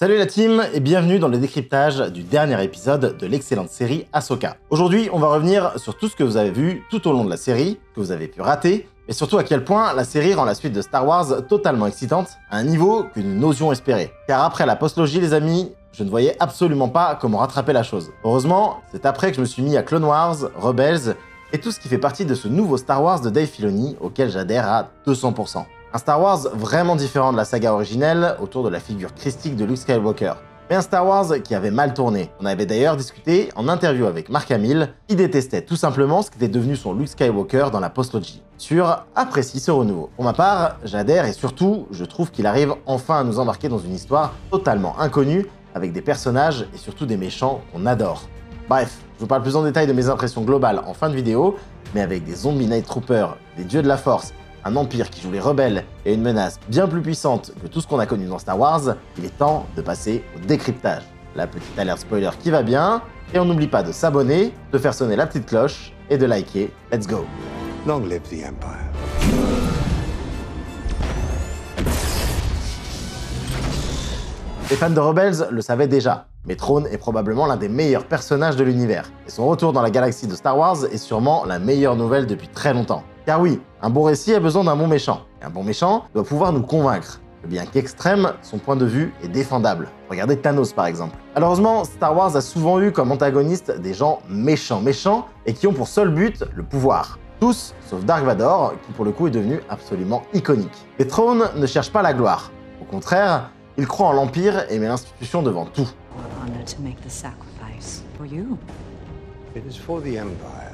Salut la team et bienvenue dans le décryptage du dernier épisode de l'excellente série Ahsoka. Aujourd'hui, on va revenir sur tout ce que vous avez vu tout au long de la série, que vous avez pu rater, et surtout à quel point la série rend la suite de Star Wars totalement excitante, à un niveau que nous n'osions espérer. Car après la postlogie les amis, je ne voyais absolument pas comment rattraper la chose. Heureusement, c'est après que je me suis mis à Clone Wars, Rebels, et tout ce qui fait partie de ce nouveau Star Wars de Dave Filoni auquel j'adhère à 200%. Un Star Wars vraiment différent de la saga originelle autour de la figure christique de Luke Skywalker. Mais un Star Wars qui avait mal tourné. On avait d'ailleurs discuté en interview avec Mark Hamill, qui détestait tout simplement ce qu'était devenu son Luke Skywalker dans la postlogie. Sur apprécie ce renouveau. Pour ma part, j'adhère et surtout, je trouve qu'il arrive enfin à nous embarquer dans une histoire totalement inconnue, avec des personnages et surtout des méchants qu'on adore. Bref, je vous parle plus en détail de mes impressions globales en fin de vidéo, mais avec des zombies Night Troopers, des dieux de la force, un empire qui joue les rebelles et une menace bien plus puissante que tout ce qu'on a connu dans Star Wars, il est temps de passer au décryptage. La petite alerte spoiler qui va bien, et on n'oublie pas de s'abonner, de faire sonner la petite cloche et de liker. Let's go! Long live the Empire. Les fans de Rebels le savaient déjà, mais Thrawn est probablement l'un des meilleurs personnages de l'univers, et son retour dans la galaxie de Star Wars est sûrement la meilleure nouvelle depuis très longtemps. Car oui, un bon récit a besoin d'un bon méchant, et un bon méchant doit pouvoir nous convaincre. Bien qu'extrême, son point de vue est défendable. Regardez Thanos par exemple. Malheureusement, Star Wars a souvent eu comme antagonistes des gens méchants, et qui ont pour seul but le pouvoir. Tous, sauf Dark Vador, qui pour le coup est devenu absolument iconique. Mais Thrawn ne cherche pas la gloire. Au contraire, il croit en l'Empire et met l'institution devant tout. It is for the Empire.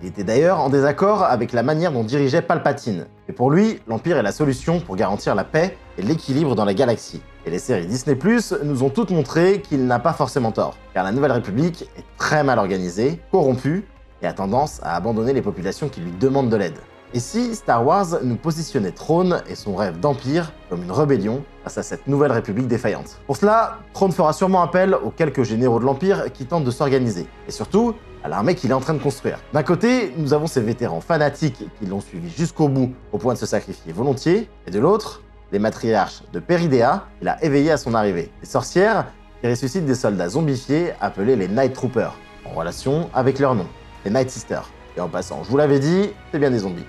Il était d'ailleurs en désaccord avec la manière dont dirigeait Palpatine. Mais pour lui, l'Empire est la solution pour garantir la paix et l'équilibre dans la galaxie. Et les séries Disney+, nous ont toutes montré qu'il n'a pas forcément tort. Car la Nouvelle République est très mal organisée, corrompue, et a tendance à abandonner les populations qui lui demandent de l'aide. Et si Star Wars nous positionnait Thrawn et son rêve d'Empire comme une rébellion face à cette Nouvelle République défaillante? Pour cela, Thrawn fera sûrement appel aux quelques généraux de l'Empire qui tentent de s'organiser. Et surtout, à l'armée qu'il est en train de construire. D'un côté, nous avons ces vétérans fanatiques qui l'ont suivi jusqu'au bout au point de se sacrifier volontiers, et de l'autre, les matriarches de Peridea qu'il a éveillés à son arrivée. Des sorcières qui ressuscitent des soldats zombifiés appelés les Night Troopers, en relation avec leur nom, les Night Sisters. Et en passant, je vous l'avais dit, c'est bien des zombies.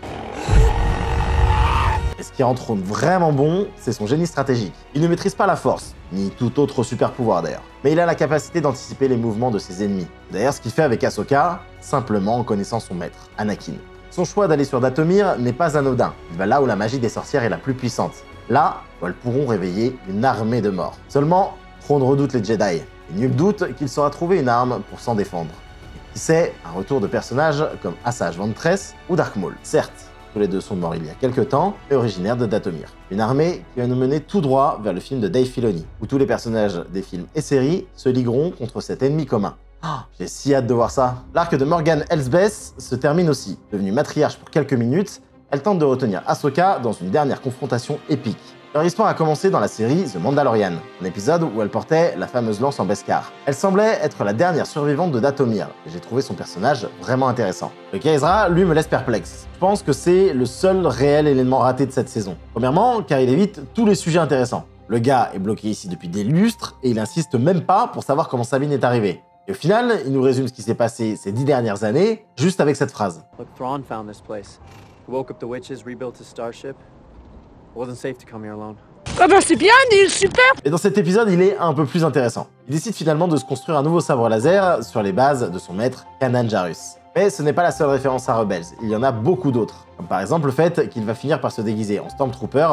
Et ce qui rend Thrawn vraiment bon, c'est son génie stratégique. Il ne maîtrise pas la force, ni tout autre super pouvoir d'ailleurs. Mais il a la capacité d'anticiper les mouvements de ses ennemis. D'ailleurs, ce qu'il fait avec Ahsoka, simplement en connaissant son maître, Anakin. Son choix d'aller sur Dathomir n'est pas anodin. Il va là où la magie des sorcières est la plus puissante. Là où elles pourront réveiller une armée de morts. Seulement, Thrawn redoute les Jedi. Et nul doute qu'il saura trouver une arme pour s'en défendre. Qui sait, un retour de personnages comme Asajj Ventress ou Dark Maul. Certes, tous les deux sont morts il y a quelques temps et originaires de Dathomir. Une armée qui va nous mener tout droit vers le film de Dave Filoni, où tous les personnages des films et séries se ligueront contre cet ennemi commun. J'ai si hâte de voir ça. L'arc de Morgan Elsbeth se termine aussi. Devenue matriarche pour quelques minutes, elle tente de retenir Ahsoka dans une dernière confrontation épique. Leur histoire a commencé dans la série The Mandalorian, un épisode où elle portait la fameuse lance en Beskar. Elle semblait être la dernière survivante de Dathomir, et j'ai trouvé son personnage vraiment intéressant. Le Ezra, lui, me laisse perplexe. Je pense que c'est le seul réel élément raté de cette saison. Premièrement, car il évite tous les sujets intéressants. Le gars est bloqué ici depuis des lustres, et il insiste même pas pour savoir comment Sabine est arrivée. Et au final, il nous résume ce qui s'est passé ces 10 dernières années, juste avec cette phrase. Look, Thrawn found this place. He woke up the witches, rebuilt his starship. It wasn't safe to come here alone. Ah bah c'est bien, Neil, super! Et dans cet épisode, il est un peu plus intéressant. Il décide finalement de se construire un nouveau sabre laser sur les bases de son maître, Kanan Jarrus. Mais ce n'est pas la seule référence à Rebels, il y en a beaucoup d'autres. Comme par exemple le fait qu'il va finir par se déguiser en Stormtrooper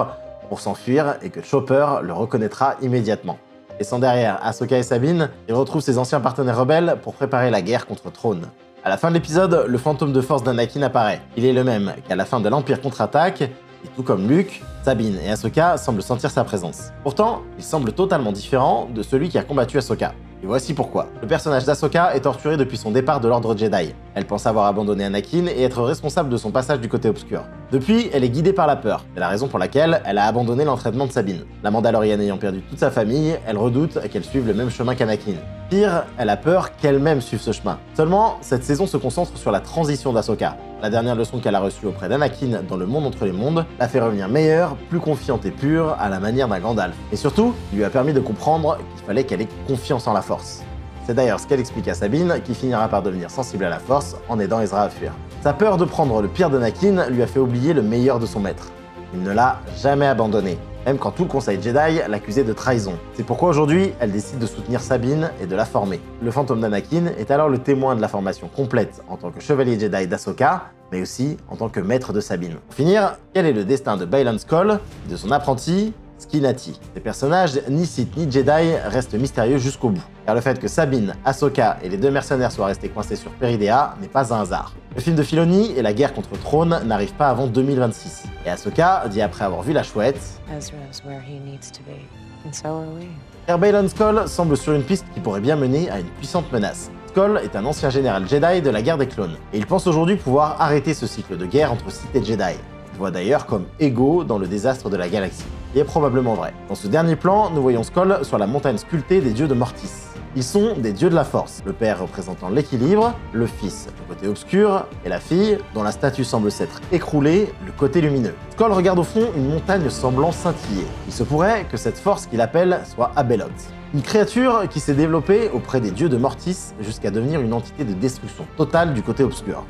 pour s'enfuir et que Chopper le reconnaîtra immédiatement. Laissant derrière Ahsoka et Sabine, il retrouve ses anciens partenaires rebelles pour préparer la guerre contre Thrawn. À la fin de l'épisode, le fantôme de force d'Anakin apparaît. Il est le même qu'à la fin de l'Empire contre-attaque, et tout comme Luke, Sabine et Ahsoka semblent sentir sa présence. Pourtant, il semble totalement différent de celui qui a combattu Ahsoka. Et voici pourquoi. Le personnage d'Ahsoka est torturé depuis son départ de l'Ordre Jedi. Elle pense avoir abandonné Anakin et être responsable de son passage du côté obscur. Depuis, elle est guidée par la peur. C'est la raison pour laquelle elle a abandonné l'entraînement de Sabine. La Mandalorienne ayant perdu toute sa famille, elle redoute qu'elle suive le même chemin qu'Anakin. Pire, elle a peur qu'elle-même suive ce chemin. Seulement, cette saison se concentre sur la transition d'Ahsoka. La dernière leçon qu'elle a reçue auprès d'Anakin dans le monde entre les mondes l'a fait revenir meilleure, plus confiante et pure, à la manière d'un Gandalf. Et surtout, lui a permis de comprendre qu'il fallait qu'elle ait confiance en la Force. C'est d'ailleurs ce qu'elle explique à Sabine, qui finira par devenir sensible à la Force en aidant Ezra à fuir. Sa peur de prendre le pire d'Anakin lui a fait oublier le meilleur de son maître. Il ne l'a jamais abandonné, même quand tout le Conseil Jedi l'accusait de trahison. C'est pourquoi aujourd'hui, elle décide de soutenir Sabine et de la former. Le fantôme d'Anakin est alors le témoin de la formation complète en tant que chevalier Jedi d'Ahsoka, mais aussi en tant que maître de Sabine. Pour finir, quel est le destin de Baylan Skoll et de son apprenti Skinati. Ces personnages, ni Sith ni Jedi, restent mystérieux jusqu'au bout. Car le fait que Sabine, Ahsoka et les deux mercenaires soient restés coincés sur Peridea n'est pas un hasard. Le film de Filoni et la guerre contre Throne n'arrivent pas avant 2026. Et Ahsoka dit après avoir vu la chouette Ezra's where he needs to be, and so are we. car Baylan Skoll semble sur une piste qui pourrait bien mener à une puissante menace. Skoll est un ancien général Jedi de la guerre des clones, et il pense aujourd'hui pouvoir arrêter ce cycle de guerre entre Sith et Jedi. Il voit d'ailleurs comme égaux dans le désastre de la galaxie. Il est probablement vrai. Dans ce dernier plan, nous voyons Skoll sur la montagne sculptée des dieux de Mortis. Ils sont des dieux de la force, le père représentant l'équilibre, le fils le côté obscur, et la fille, dont la statue semble s'être écroulée, le côté lumineux. Skoll regarde au fond une montagne semblant scintiller. Il se pourrait que cette force qu'il appelle soit Abeloth. Une créature qui s'est développée auprès des dieux de Mortis jusqu'à devenir une entité de destruction totale du côté obscur.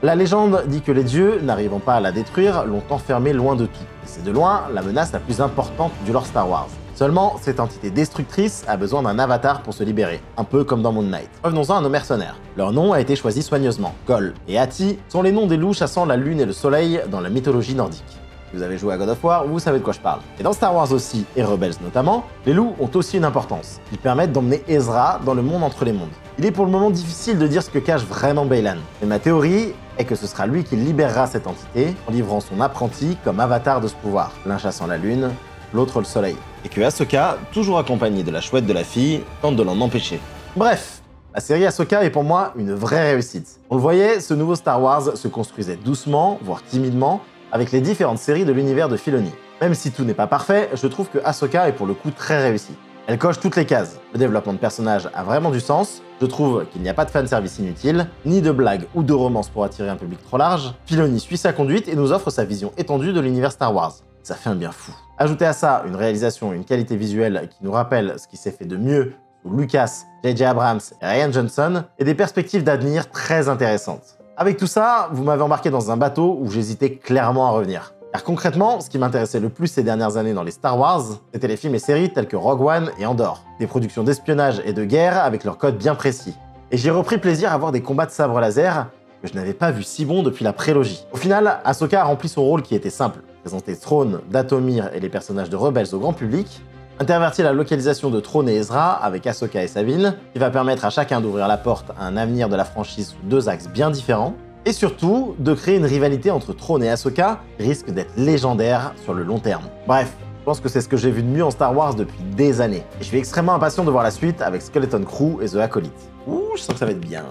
La légende dit que les dieux, n'arrivant pas à la détruire, l'ont enfermée loin de tout. Et c'est de loin la menace la plus importante du lore Star Wars. Seulement, cette entité destructrice a besoin d'un avatar pour se libérer, un peu comme dans Moon Knight. Revenons-en à nos mercenaires. Leur nom a été choisi soigneusement. Kol et Hati sont les noms des loups chassant la lune et le soleil dans la mythologie nordique. Si vous avez joué à God of War, vous savez de quoi je parle. Et dans Star Wars aussi, et Rebels notamment, les loups ont aussi une importance. Ils permettent d'emmener Ezra dans le monde entre les mondes. Il est pour le moment difficile de dire ce que cache vraiment Baylan, mais ma théorie est que ce sera lui qui libérera cette entité en livrant son apprenti comme avatar de ce pouvoir, l'un chassant la lune, l'autre le soleil. Et que Ahsoka, toujours accompagnée de la chouette de la fille, tente de l'en empêcher. Bref, la série Ahsoka est pour moi une vraie réussite. On le voyait, ce nouveau Star Wars se construisait doucement, voire timidement, avec les différentes séries de l'univers de Filoni. Même si tout n'est pas parfait, je trouve que Ahsoka est pour le coup très réussie. Elle coche toutes les cases. Le développement de personnages a vraiment du sens. Je trouve qu'il n'y a pas de fanservice inutile, ni de blagues ou de romances pour attirer un public trop large. Filoni suit sa conduite et nous offre sa vision étendue de l'univers Star Wars. Ça fait un bien fou. Ajoutez à ça une réalisation et une qualité visuelle qui nous rappelle ce qui s'est fait de mieux sous Lucas, J.J. Abrams et Rian Johnson, et des perspectives d'avenir très intéressantes. Avec tout ça, vous m'avez embarqué dans un bateau où j'hésitais clairement à revenir. Car concrètement, ce qui m'intéressait le plus ces dernières années dans les Star Wars, c'était les films et séries tels que Rogue One et Andor. Des productions d'espionnage et de guerre avec leurs codes bien précis. Et j'ai repris plaisir à voir des combats de sabre laser que je n'avais pas vu si bons depuis la prélogie. Au final, Ahsoka a rempli son rôle qui était simple. Présenter Thrawn, Dathomir et les personnages de Rebels au grand public, intervertir la localisation de Thrawn et Ezra avec Ahsoka et Sabine, qui va permettre à chacun d'ouvrir la porte à un avenir de la franchise sous deux axes bien différents, et surtout, de créer une rivalité entre Thrawn et Ahsoka qui risque d'être légendaire sur le long terme. Bref, je pense que c'est ce que j'ai vu de mieux en Star Wars depuis des années. Et je suis extrêmement impatient de voir la suite avec Skeleton Crew et The Acolyte. Ouh, je sens que ça va être bien.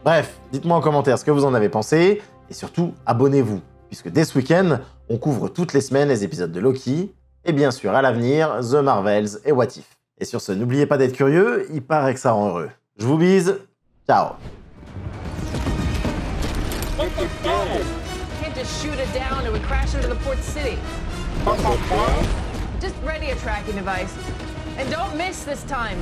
Bref, dites-moi en commentaire ce que vous en avez pensé, et surtout, abonnez-vous, puisque dès ce week-end, on couvre toutes les semaines les épisodes de Loki, et bien sûr, à l'avenir, The Marvels et What If. Et sur ce, n'oubliez pas d'être curieux, il paraît que ça rend heureux. Je vous bise, ciao. Can't just shoot it down, it would crash into the port city. Just ready a tracking device. And don't miss this time.